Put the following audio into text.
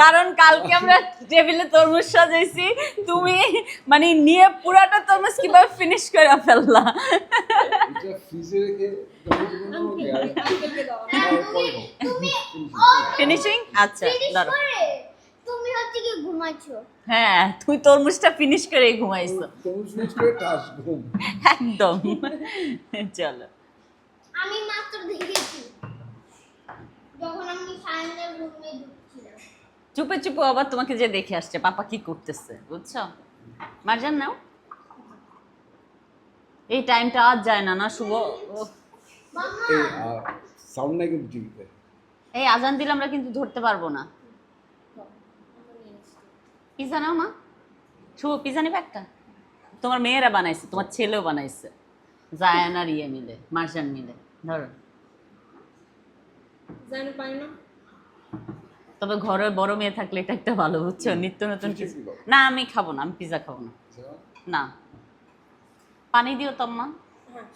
কারণ কালকে আমরা টেবিলে তরমুজ সাজাইছি, তুমি মানে নিয়ে পুরাটা তরমুজ কিভাবে ফিনিশ করে ফেললা। এটা ফ্রিজে রেখে ফিনিশিং আচ্ছা ধরো। তুমি হচ্ছে কি ঘুমাচ্ছো? হ্যাঁ তুই তরমুজটা ফিনিশ করে ঘুমাইছো তরমুজ ফিনিশ করে টাস ঘুম। একদম। চলো আমি মাত্র দেখেছি যখন আমি সায়নের রুমে ঢুকছিলাম। চুপে চুপে আবার তোমাকে যে দেখে আসছে পাপা কি করতেছে, বুঝছো? মারজান নাও, এই টাইমটা আজ যায় না না শুভ। ওহ, মাম্মা এই সাউন্ড নাই কিন্তু টিভিতে। এই আজান দিলে আমরা কিন্তু ধরতে পারবো না। পিজা নাও মা, শুভ পিজা নেবে একটা? তোমার মেয়েরা বানাইছে, তোমার ছেলেও বানাইছে, জায়ান আর ইয়ে মিলে, মার্জান মিলে। ধরো জানি পাই না। তবে ঘরে বড় মেয়ে থাকলে এটা একটা ভালো, বুঝছো? নিত্য নতুন কিছু। না আমি খাবো না, আমি পিজা খাবো না। না পানি দিও তো আম্মা। হ্যাঁ